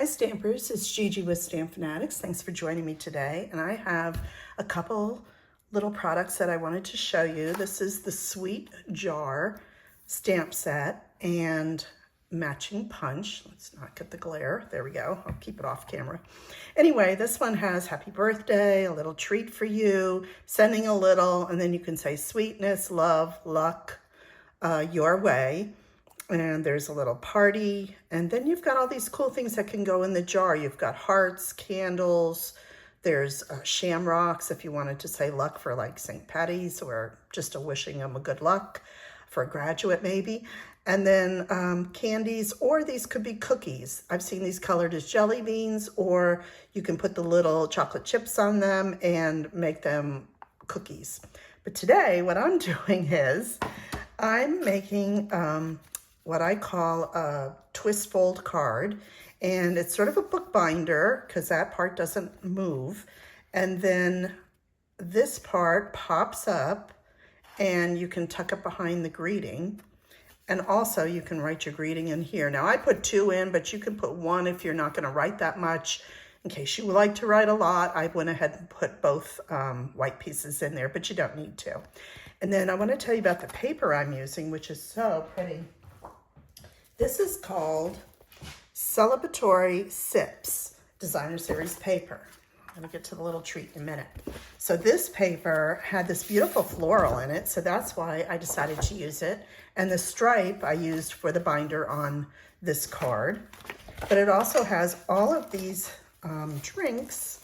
Hi Stampers, it's Gigi with StampFUNatics. Thanks for joining me today. And I have a couple little products that I wanted to show you. This is the Sweet Jar stamp set and matching punch. Let's not get the glare. There we go. I'll keep it off camera. Anyway, this one has happy birthday, a little treat for you, sending a little, and then you can say sweetness, love, luck, your way. And there's a little party, and then you've got all these cool things that can go in the jar. You've got hearts, candles, there's shamrocks if you wanted to say luck for like St. Patty's or just a wishing them a good luck for a graduate maybe. And then candies, or these could be cookies. I've seen these colored as jelly beans, or you can put the little chocolate chips on them and make them cookies. But today what I'm doing is I'm making what I call a twist fold card, and it's sort of a bookbinder because that part doesn't move, and then this part pops up and you can tuck it behind the greeting, and also you can write your greeting in here. Now I put 2 in, but you can put 1 if you're not going to write that much. In case you like to write a lot, I went ahead and put both white pieces in there, but you don't need to. And then I want to tell you about the paper I'm using, which is so pretty. This is called Celebratory Sips Designer Series paper. I'm going to get to the little treat in a minute. So this paper had this beautiful floral in it, so that's why I decided to use it. And the stripe I used for the binder on this card. But it also has all of these drinks,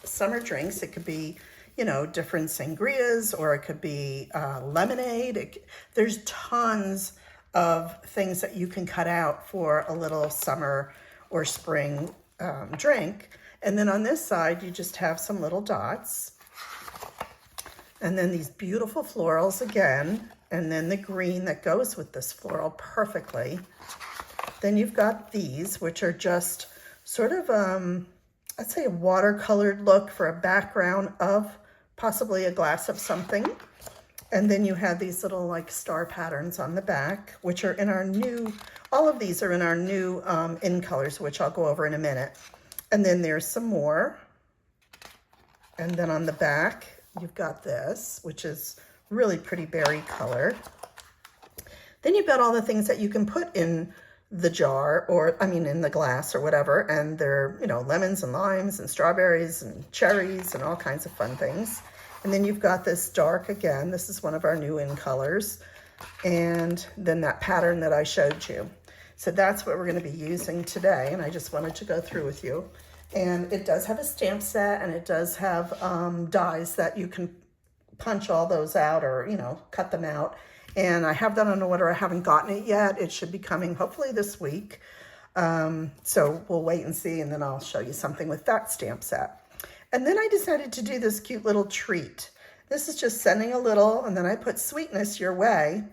summer drinks. It could be, you know, different sangrias, or it could be lemonade. There's tons of things that you can cut out for a little summer or spring drink. And then on this side, you just have some little dots. And then these beautiful florals again, and then the green that goes with this floral perfectly. Then you've got these, which are just sort of, I'd say a watercolored look for a background of possibly a glass of something. And then you have these little like star patterns on the back, which are in our new, all of these are in our new in colors, which I'll go over in a minute. And then there's some more. And then on the back, you've got this, which is really pretty berry color. Then you've got all the things that you can put in the jar, or I mean in the glass or whatever. And they're, you know, lemons and limes and strawberries and cherries and all kinds of fun things. And then you've got this dark again. This is one of our new in colors. And then that pattern that I showed you. So that's what we're going to be using today. And I just wanted to go through with you. And it does have a stamp set, and it does have dies that you can punch all those out, or, you know, cut them out. And I have that on order. I haven't gotten it yet. It should be coming hopefully this week. So we'll wait and see. And then I'll show you something with that stamp set. And then I decided to do this cute little treat. This is just sending a little, and then I put sweetness your way.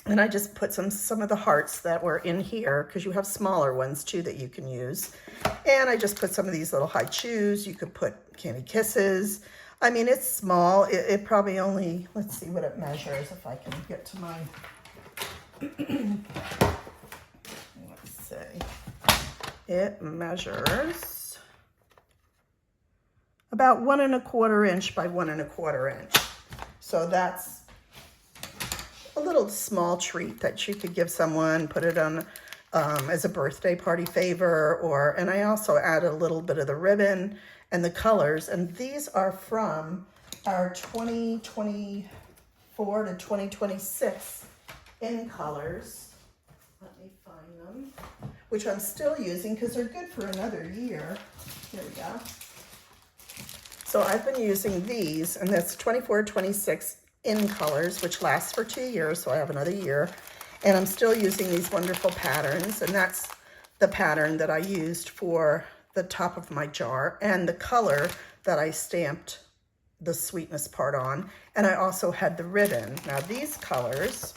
And I just put some of the hearts that were in here, because you have smaller ones too that you can use. And I just put some of these little high chews. You could put candy kisses. I mean, it's small. It probably only, let's see what it measures if I can get to my, let's see. It measures about 1 1/4 inch by 1 1/4 inch. So that's a little small treat that you could give someone, put it on as a birthday party favor, or, and I also add a little bit of the ribbon and the colors. And these are from our 2024 to 2026 in colors. Let me find them, which I'm still using because they're good for another year. Here we go. So I've been using these, and that's 24, 26 in colors, which lasts for 2 years, so I have another year. And I'm still using these wonderful patterns, and that's the pattern that I used for the top of my jar, and the color that I stamped the sweetness part on. And I also had the ribbon. Now these colors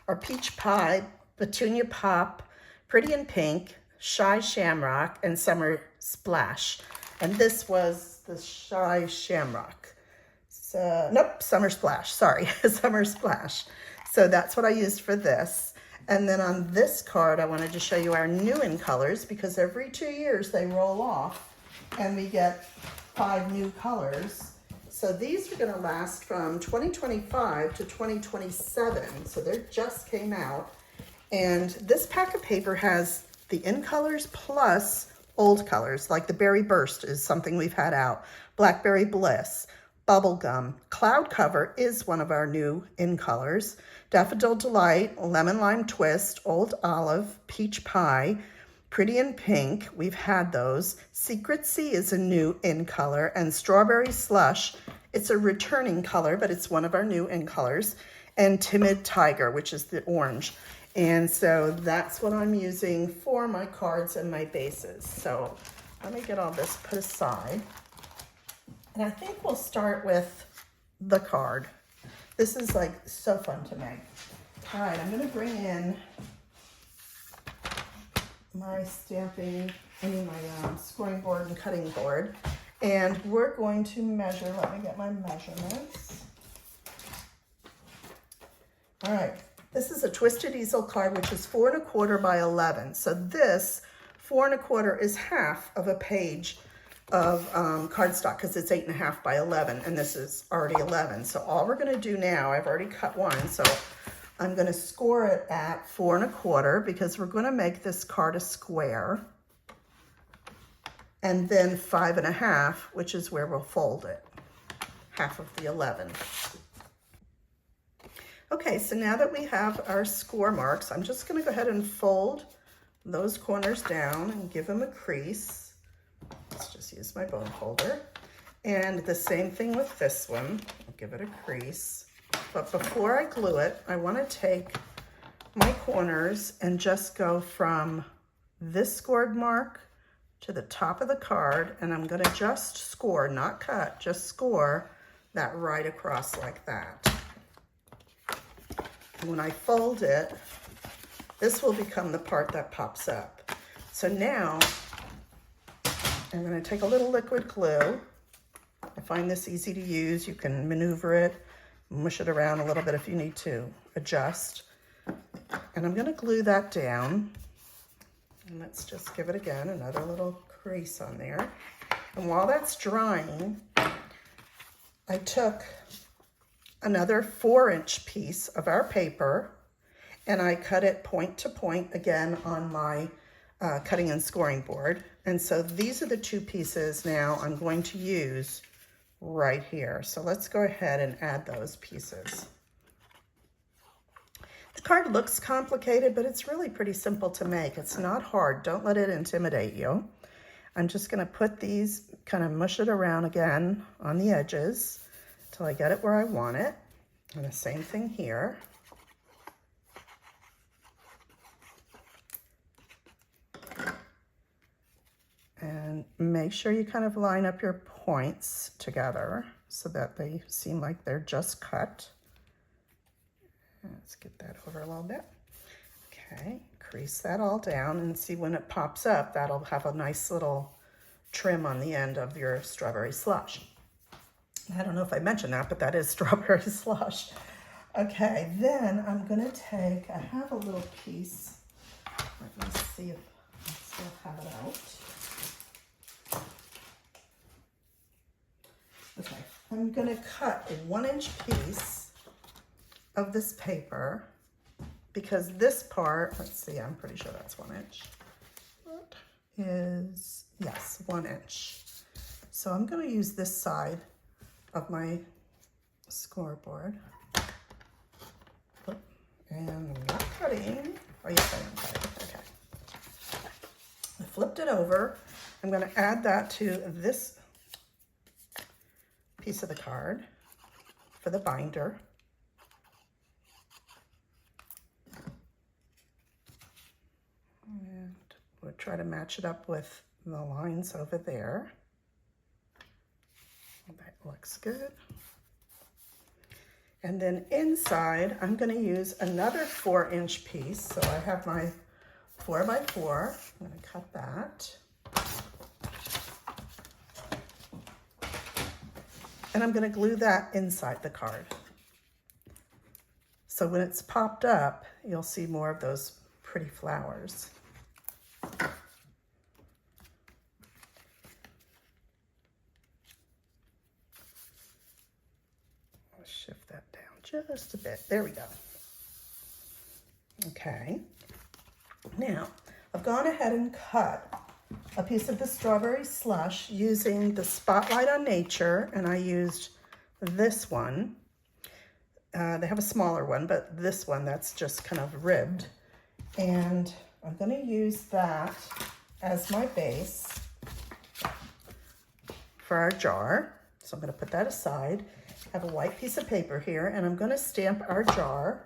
are Peach Pie, Petunia Pop, Pretty in Pink, Shy Shamrock, and Summer Splash. And this was the Shy Shamrock. So, nope, Summer Splash, sorry, Summer Splash. So that's what I used for this. And then on this card, I wanted to show you our new in colors because every 2 years they roll off and we get 5 new colors. So these are gonna last from 2025 to 2027. So they just came out. And this pack of paper has the in colors plus old colors, like the Berry Burst is something we've had out. Blackberry Bliss, Bubblegum, Cloud Cover is one of our new in colors. Daffodil Delight, Lemon Lime Twist, Old Olive, Peach Pie, Pretty in Pink, we've had those. Secret Sea is a new in color, and Strawberry Slush, it's a returning color, but it's one of our new in colors. And Timid Tiger, which is the orange. And so that's what I'm using for my cards and my bases. So let me get all this put aside. And I think we'll start with the card. This is like so fun to make. All right, I'm gonna bring in my stamping, my scoring board and cutting board. And we're going to measure, let me get my measurements. All right, this is a twisted easel card, which is 4 1/4 by 11. So this 4 1/4 is half of a page of cardstock because it's 8 1/2 by 11, and this is already 11. So all we're gonna do now, I've already cut one, so I'm gonna score it at 4 1/4 because we're gonna make this card a square. And then 5 1/2, which is where we'll fold it, half of the 11. Okay, so now that we have our score marks, I'm just gonna go ahead and fold those corners down and give them a crease. Let's just use my bone folder. And the same thing with this one, I'll give it a crease. But before I glue it, I wanna take my corners and just go from this scored mark to the top of the card, and I'm gonna just score, not cut, just score that right across like that. And when I fold it, this will become the part that pops up. So now, I'm gonna take a little liquid glue. I find this easy to use. You can maneuver it, mush it around a little bit if you need to adjust. And I'm gonna glue that down. And let's just give it again, another little crease on there. And while that's drying, I took another 4-inch piece of our paper and I cut it point to point again on my cutting and scoring board. And so these are the 2 pieces now I'm going to use right here. So let's go ahead and add those pieces. The card looks complicated, but it's really pretty simple to make. It's not hard. Don't let it intimidate you. I'm just gonna put these, kind of mush it around again on the edges until I get it where I want it. And the same thing here. And make sure you kind of line up your points together so that they seem like they're just cut. Let's get that over a little bit. Okay, crease that all down and see when it pops up, that'll have a nice little trim on the end of your strawberry slush. I don't know if I mentioned that, but that is strawberry slush. Okay, then I'm gonna take, I have a little piece. Let me see if I still have it out. Okay, I'm gonna cut a 1-inch piece of this paper because this part, let's see, I'm pretty sure that's 1 inch. That is, yes, 1 inch. So I'm gonna use this side of my scoreboard. And I'm not cutting. Oh, yes, I am cutting. Okay. I flipped it over. I'm gonna add that to this piece of the card for the binder. And we'll try to match it up with the lines over there. That looks good. And then inside, I'm gonna use another 4-inch piece. So I have my 4x4. I'm gonna cut that. And I'm gonna glue that inside the card. So when it's popped up, you'll see more of those pretty flowers. I'll shift that down just a bit. There we go. Okay. Now, I've gone ahead and cut a piece of the strawberry slush using the Spotlight on Nature, and I used this one. They have a smaller one, but this one that's just kind of ribbed. And I'm going to use that as my base for our jar. So I'm going to put that aside. I have a white piece of paper here, and I'm going to stamp our jar.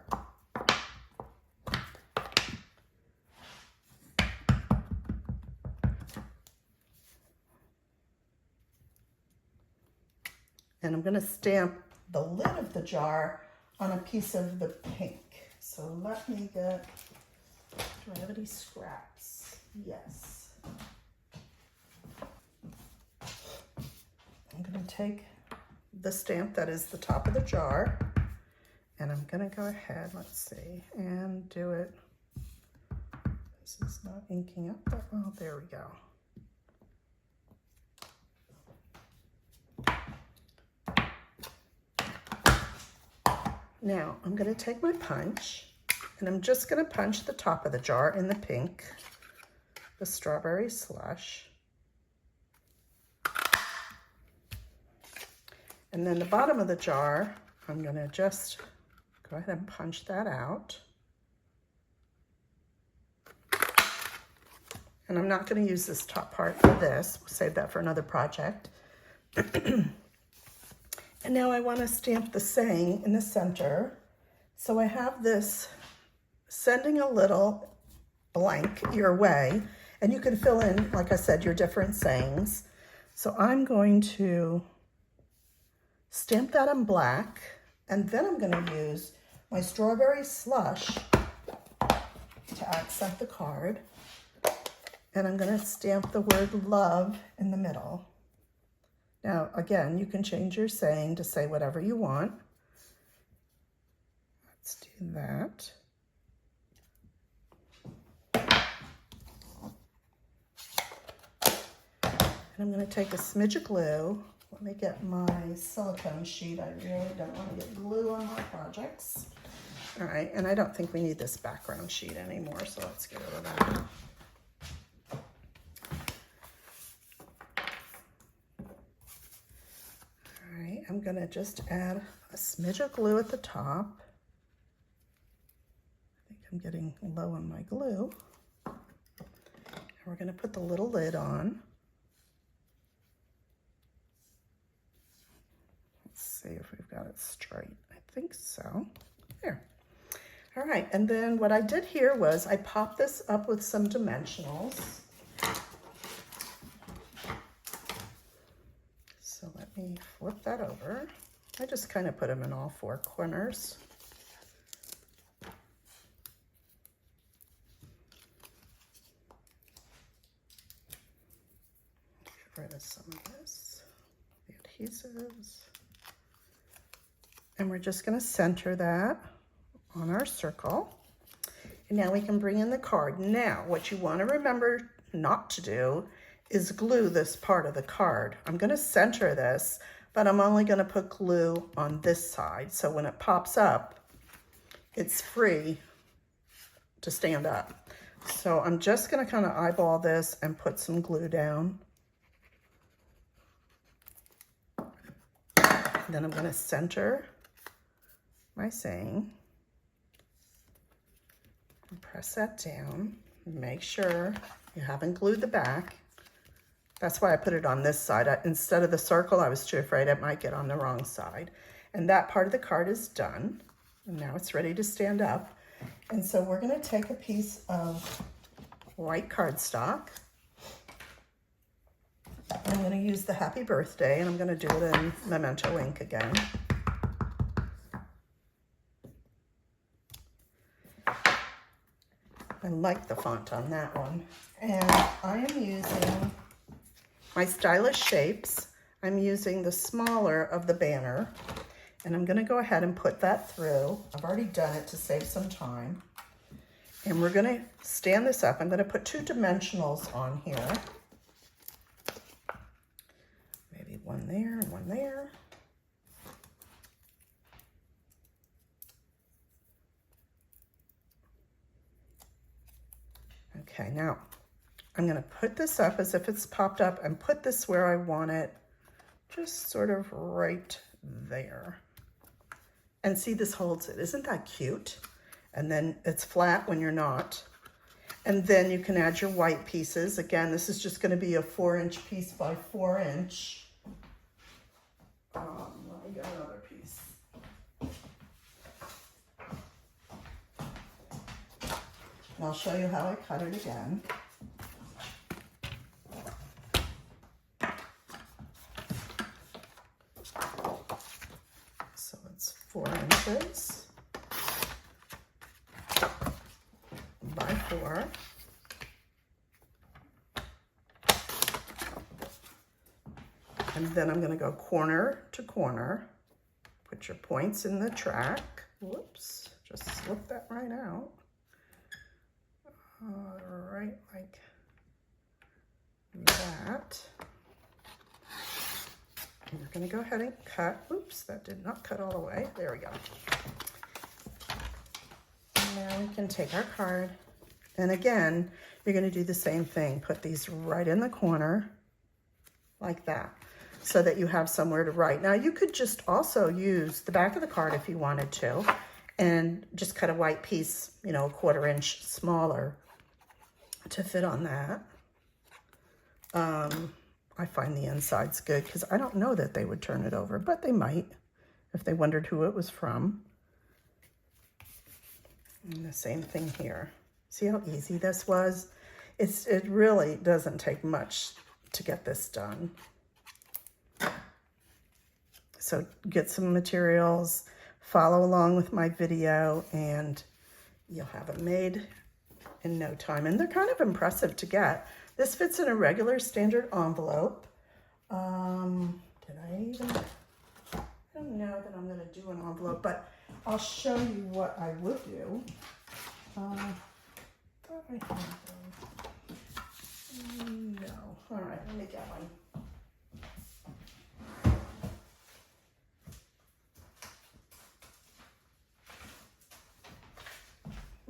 And I'm going to stamp the lid of the jar on a piece of the pink. So let me get, do I have any scraps? Yes. I'm going to take the stamp that is the top of the jar, and I'm going to go ahead, let's see, and do it. This is not inking up that well. There we go. Now, I'm going to take my punch, and I'm just going to punch the top of the jar in the pink, the strawberry slush. And then the bottom of the jar, I'm going to just go ahead and punch that out. And I'm not going to use this top part for this. We'll save that for another project. And now I want to stamp the saying in the center. So I have this sending a little blank your way, and you can fill in, like I said, your different sayings. So I'm going to stamp that in black, and then I'm going to use my strawberry slush to accent the card. And I'm going to stamp the word love in the middle. Now, again, you can change your saying to say whatever you want. Let's do that. And I'm going to take a smidge of glue. Let me get my silicone sheet. I really don't want to get glue on my projects. All right, and I don't think we need this background sheet anymore, so let's get rid of that. I'm going to just add a smidge of glue at the top. I think I'm getting low on my glue. And we're going to put the little lid on. Let's see if we've got it straight. I think so. There. All right, and then what I did here was I popped this up with some dimensionals. So let me flip that over. I just kind of put them in all four corners. Get rid of some of this, the adhesives. And we're just going to center that on our circle. And now we can bring in the card. Now, what you want to remember not to do is glue this part of the card. I'm going to center this, but I'm only going to put glue on this side. So when it pops up, it's free to stand up. So I'm just going to kind of eyeball this and put some glue down. Then I'm going to center my saying and press that down. Make sure you haven't glued the back. That's why I put it on this side. Instead of the circle, I was too afraid it might get on the wrong side. And that part of the card is done. And now it's ready to stand up. And so we're going to take a piece of white cardstock. I'm going to use the happy birthday, and I'm going to do it in Memento ink again. I like the font on that one. And I am using my Stylish Shapes. I'm using the smaller of the banner, And I'm gonna go ahead and put that through. I've already done it to save some time. And we're gonna stand this up. I'm gonna put 2 dimensionals on here. Maybe one there and one there. Okay, now I'm gonna put this up as if it's popped up and put this where I want it, just sort of right there. And see, this holds it. Isn't that cute? And then it's flat when you're not. And then you can add your white pieces. Again, this is just gonna be a 4-inch piece by 4-inch. Let me get another piece. And I'll show you how I cut it again. So it's 4 inches by 4. And then I'm going to go corner to corner. Put your points in the track. Whoops, just slip that right out. Right like that. And we're going to go ahead and cut. Oops, that did not cut all the way. There we go. And now we can take our card. And again, you're going to do the same thing. Put these right in the corner like that, so that you have somewhere to write. Now you could just also use the back of the card if you wanted to, and just cut a white piece, you know, a 1/4 inch smaller to fit on that. I find the insides good because I don't know that they would turn it over, but they might if they wondered who it was from. And the same thing here. See how easy this was? It really doesn't take much to get this done. So get some materials, follow along with my video, and you'll have it made in no time. And they're kind of impressive to get. This fits in a regular standard envelope. I don't know that I'm going to do an envelope, but I'll show you what I would do. Thought I had them. No. All right, let me get one.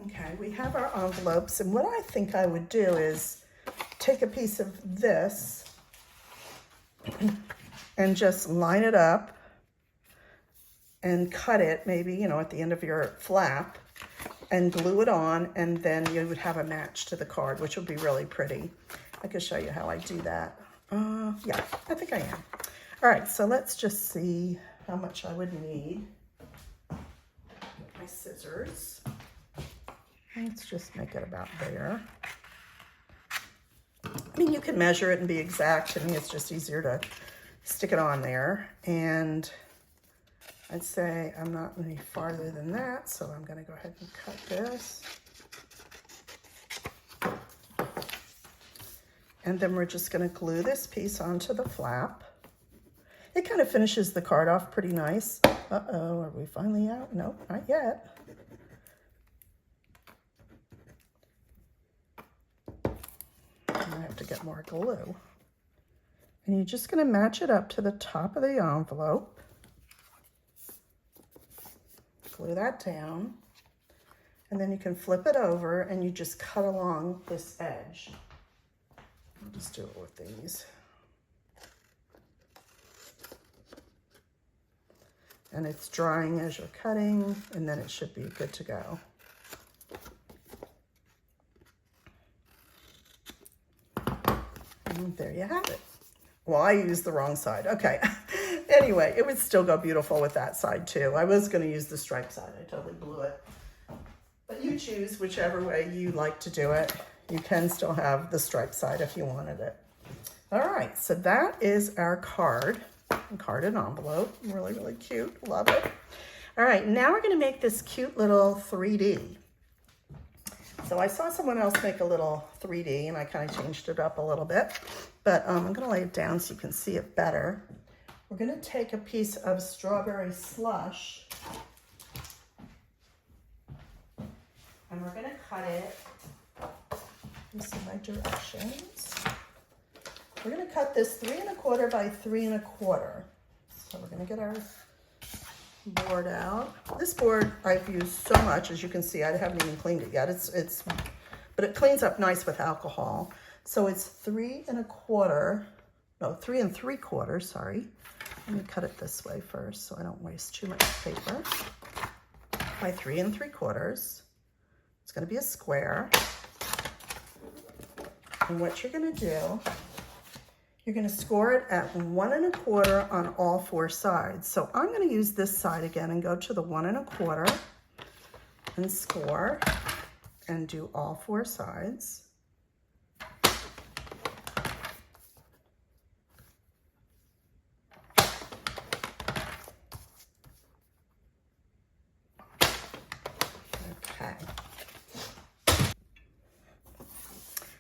Okay, we have our envelopes, and what I think I would do is take a piece of this and just line it up and cut it maybe, you know, at the end of your flap and glue it on, and then you would have a match to the card, which would be really pretty. I could show you how I do that. Yeah, I think I am. All right, so let's just see how much I would need. Get my scissors. Let's just make it about there. I mean, you can measure it and be exact. To me, it's just easier to stick it on there. And I'd say I'm not any farther than that, so I'm going to go ahead and cut this. And then we're just going to glue this piece onto the flap. It kind of finishes the card off pretty nice. Uh-oh, are we finally out? Nope, not yet. I have to get more glue. And you're just going to match it up to the top of the envelope. Glue that down. And then you can flip it over and you just cut along this edge. I'll just do it with these. And it's drying as you're cutting, and then it should be good to go. And there you have it. Well, I used the wrong side. Okay. Anyway, it would still go beautiful with that side too. I was going to use the stripe side. I totally blew it. But you choose whichever way you like to do it. You can still have the stripe side if you wanted it. All right, so that is our card and envelope. Really, really cute. Love it. All right, now we're going to make this cute little 3D. So I saw someone else make a little 3D, and I kind of changed it up a little bit. But I'm going to lay it down so you can see it better. we're going to take a piece of strawberry slush and we're going to cut it. These are my directions. We're going to cut this 3 1/4 by 3 1/4. So we're going to get our board out. This board I've used so much, as you can see. I haven't even cleaned it yet. But it cleans up nice with alcohol. So it's 3 3/4, sorry. Let me cut it this way first so I don't waste too much paper. By 3 3/4. It's going to be a square. And what you're going to do, you're going to score it at 1 1/4 on all 4 sides. So I'm going to use this side again and go to the 1 1/4 and score and do all 4 sides.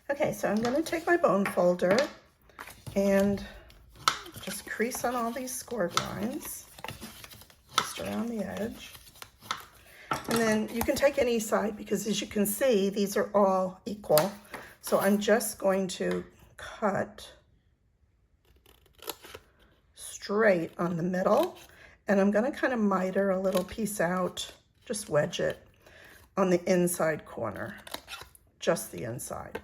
Okay, so I'm going to take my bone folder and just crease on all these score lines, just around the edge. And then you can take any side because, as you can see, these are all equal. So I'm just going to cut straight on the middle, and I'm going to kind of miter a little piece out, just wedge it on the inside corner, just the inside.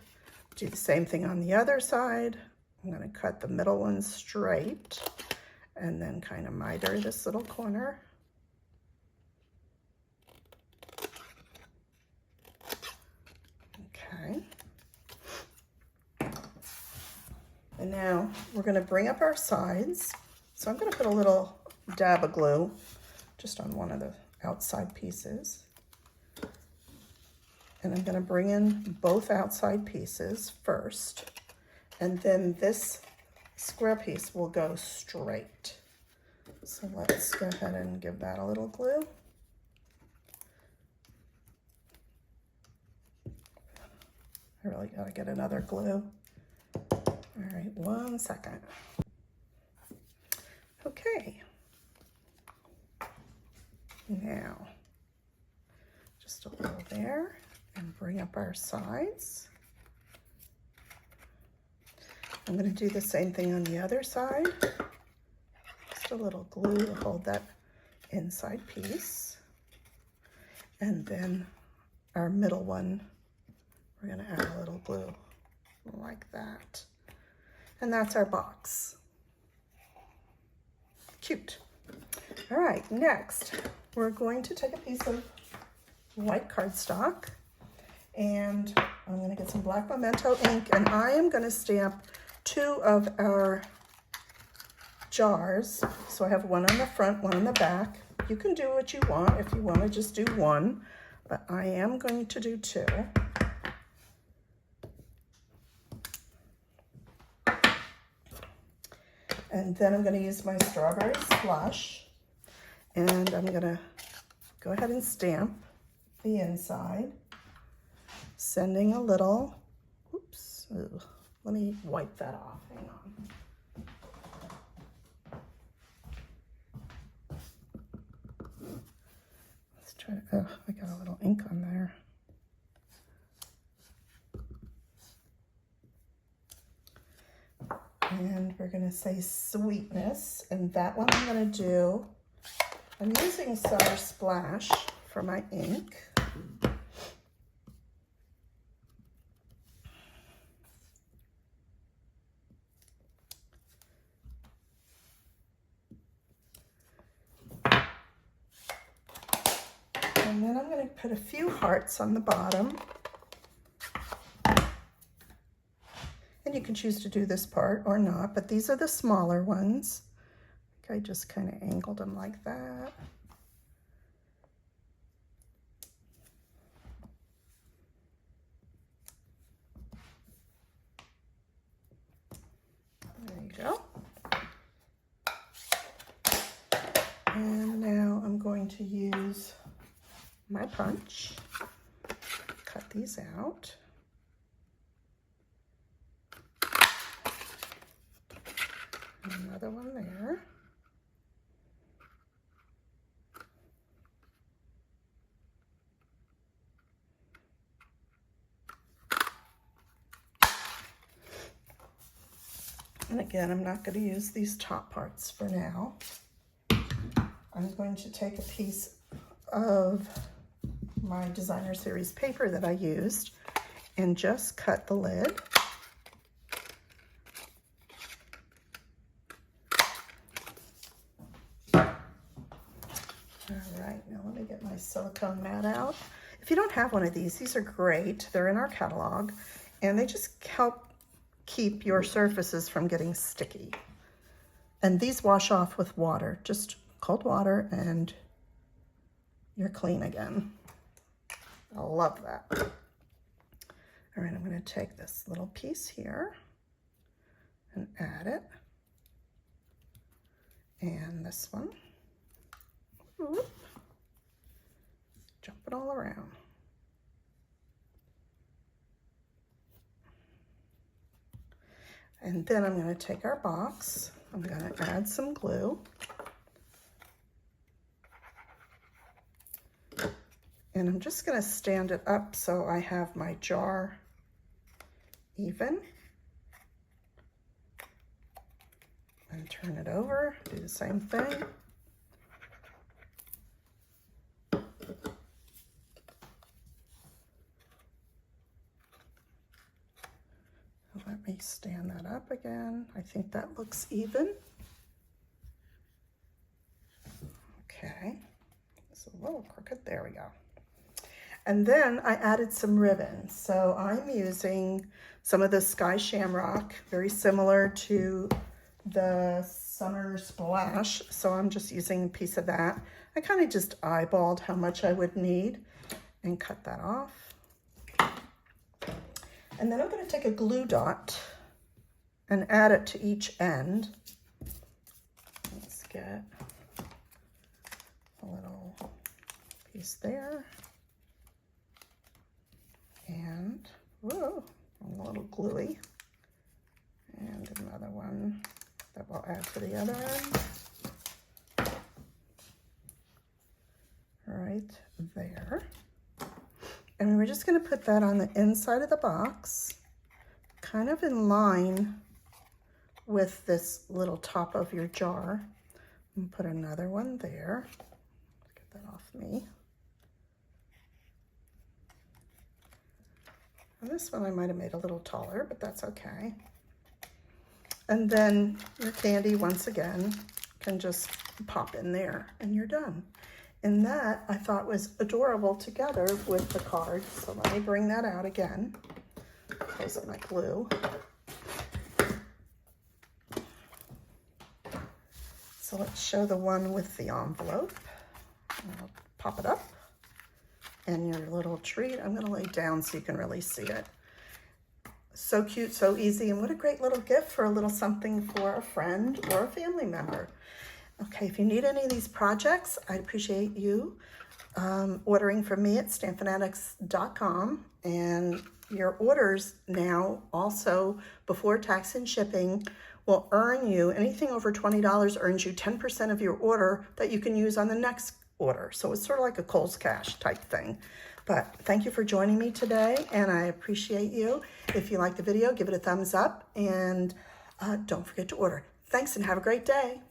Do the same thing on the other side. I'm going to cut the middle one straight and then kind of miter this little corner. Okay. And now we're going to bring up our sides. So I'm going to put a little dab of glue just on one of the outside pieces. And I'm going to bring in both outside pieces first. And then this square piece will go straight. So let's go ahead and give that a little glue. I really got to get another glue. All right, 1 second. Okay. Now, just a little there. And bring up our sides. I'm going to do the same thing on the other side. Just a little glue to hold that inside piece. And then our middle one, we're going to add a little glue like that. And that's our box. Cute. All right, next, we're going to take a piece of white cardstock. And I'm going to get some black memento ink, and I am going to stamp 2 of our jars. So I have one on the front, one on the back. You can do what you want. If you want to just do 1, but I am going to do 2. And then I'm going to use my strawberry slush, and I'm going to go ahead and stamp the inside. Sending a little, oops, let me wipe that off, hang on. Let's try to, I got a little ink on there. And we're gonna say sweetness, and that one I'm gonna do, I'm using Summer Splash for my ink. And then I'm going to put a few hearts on the bottom. And you can choose to do this part or not, but these are the smaller ones. I just kind of angled them like that. There you go. And now I'm going to use my punch, cut these out. And another one there. And again, I'm not going to use these top parts for now. I'm going to take a piece of my designer series paper that I used and just cut the lid. All right, now let me get my silicone mat out. If you don't have one of these are great. They're in our catalog, and they just help keep your surfaces from getting sticky. And these wash off with water, just cold water, and you're clean again. I love that. All right, I'm going to take this little piece here and add it. And this one. Whoop. Jump it all around. And then I'm going to take our box. I'm going to add some glue. And I'm just going to stand it up so I have my jar even. And turn it over, do the same thing. Let me stand that up again. I think that looks even. Okay, it's a little crooked, there we go. And then I added some ribbons. So I'm using some of the Sky Shamrock, very similar to the Summer Splash. So I'm just using a piece of that. I kind of just eyeballed how much I would need and cut that off. And then I'm going to take a glue dot and add it to each end. Let's get a little piece there. And, whoa, a little gluey. And another one that we'll add to the other end. Right there. And we're just going to put that on the inside of the box, kind of in line with this little top of your jar. And put another one there. Let's get that off me. And this one I might have made a little taller, but that's okay. And then your candy, once again, can just pop in there and you're done. And that I thought was adorable together with the card. So let me bring that out again. Close up my glue. So let's show the one with the envelope. I'll pop it up. And your little treat, I'm going to lay down so you can really see it. So cute, so easy, and what a great little gift for a little something for a friend or a family member. Okay, if you need any of these projects, I'd appreciate you ordering from me at StampFUNatics.com. And your orders now also, before tax and shipping, will earn you, anything over $20 earns you 10% of your order that you can use on the next order. So it's sort of like a Kohl's Cash type thing. But thank you for joining me today, and I appreciate you. If you like the video, give it a thumbs up, and don't forget to order. Thanks, and have a great day.